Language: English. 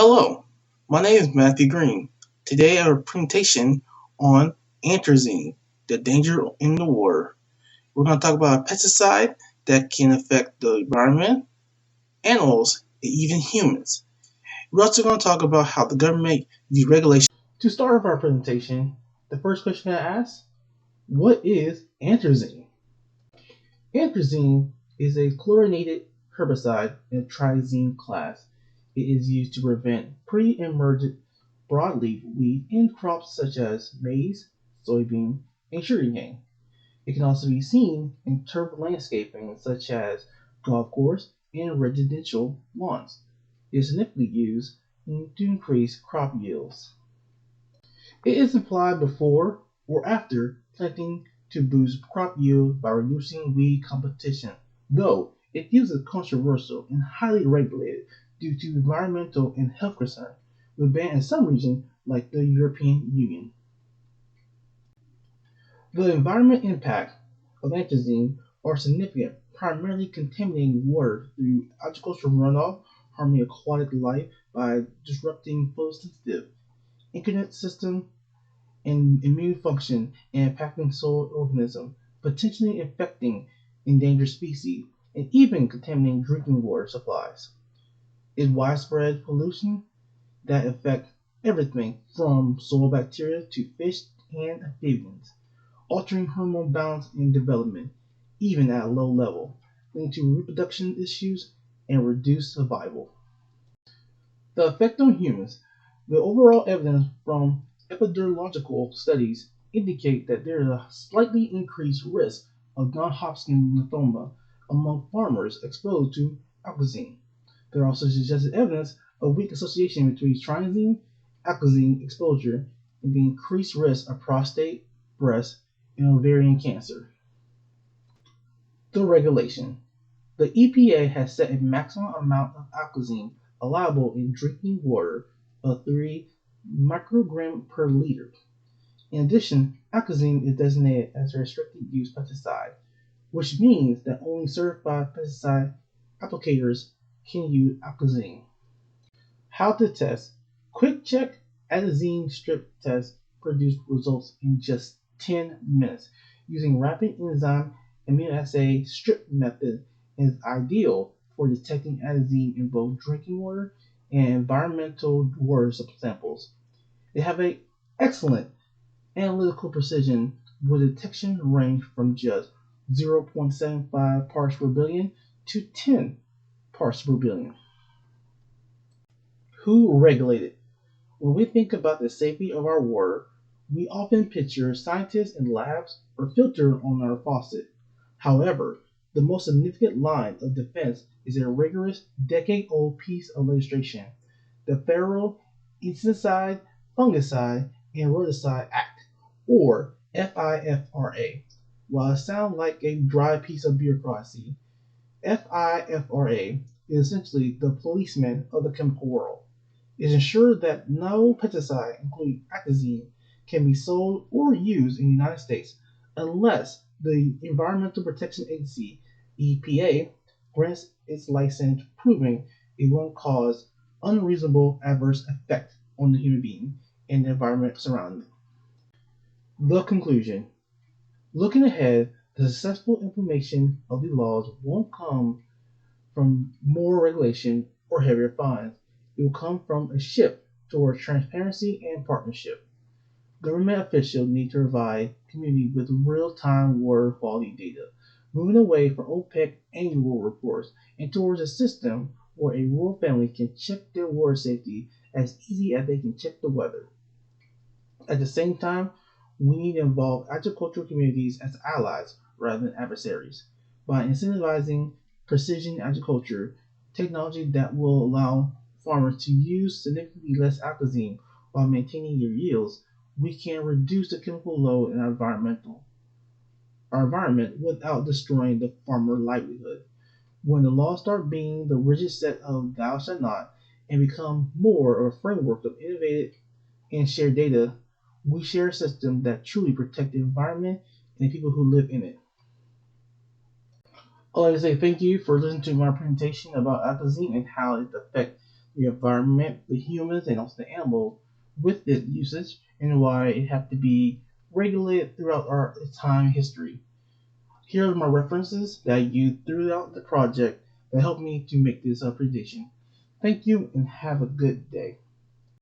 Hello, my name is Matthew Green. Today our presentation on Atrazine, the danger in the water. We're going to talk about a pesticide that can affect the environment, animals, and even humans. We're also going to talk about how the government uses regulations. To start off our presentation, the first question I ask, what is Atrazine? Atrazine is a chlorinated herbicide in the Atrazine class. It is used to prevent pre-emergent broadleaf weed in crops such as maize, soybean, and sugarcane. It can also be seen in turf landscaping such as golf course and residential lawns. It is significantly used to increase crop yields. It is applied before or after planting to boost crop yield by reducing weed competition, though its use is controversial and highly regulated due to environmental and health concerns, with banned in some regions like the European Union. The environmental impact of atrazine are significant, primarily contaminating water through agricultural runoff, harming aquatic life by disrupting photosynthesis, internet system, and immune function, and impacting soil organisms, potentially infecting endangered species, and even contaminating drinking water supplies. Is widespread pollution that affect everything from soil bacteria to fish and amphibians, altering hormone balance and development, even at a low level, leading to reproduction issues and reduced survival. The effect on humans. The overall evidence from epidemiological studies indicate that there is a slightly increased risk of non-Hodgkin lymphoma among farmers exposed to atrazine. There also suggested evidence of weak association between trizine atrazine exposure and the increased risk of prostate, breast, and ovarian cancer. The regulation. The EPA has set a maximum amount of atrazine allowable in drinking water of 3 micrograms per liter. In addition, atrazine is designated as a restricted use pesticide, which means that only certified pesticide applicators can use atrazine. How to test? Quick check atrazine strip test produced results in just 10 minutes. Using rapid enzyme immunoassay strip method is ideal for detecting atrazine in both drinking water and environmental water samples. They have an excellent analytical precision with detection range from just 0.75 parts per billion to 10 parts per billion. Who regulated? When we think about the safety of our water, we often picture scientists in labs or filter on our faucet. However, the most significant line of defense is a rigorous decade-old piece of legislation, the Federal Insecticide, Fungicide, and Rodenticide Act, or FIFRA. While it sounds like a dry piece of bureaucracy, FIFRA is essentially the policeman of the chemical world. It ensures that no pesticide, including atrazine, can be sold or used in the United States unless the Environmental Protection Agency (EPA) grants its license, proving it won't cause unreasonable adverse effect on the human being and the environment surrounding it. The conclusion. Looking ahead, the successful implementation of the laws won't come from more regulation or heavier fines. It will come from a shift towards transparency and partnership. Government officials need to provide community with real-time water quality data, moving away from OPEC annual reports and towards a system where a rural family can check their water safety as easy as they can check the weather. At the same time, we need to involve agricultural communities as allies rather than adversaries by incentivizing precision agriculture, technology that will allow farmers to use significantly less atrazine while maintaining their yields. We can reduce the chemical load in our environment without destroying the farmer livelihood. When the laws start being the rigid set of thou shalt not and become more of a framework of innovative and shared data, we share a system that truly protects the environment and the people who live in it. I'd like to say thank you for listening to my presentation about atrazine and how it affects the environment, the humans, and also the animals with its usage, and why it had to be regulated throughout our time history. Here are my references that I used throughout the project that helped me to make this prediction. Thank you and have a good day.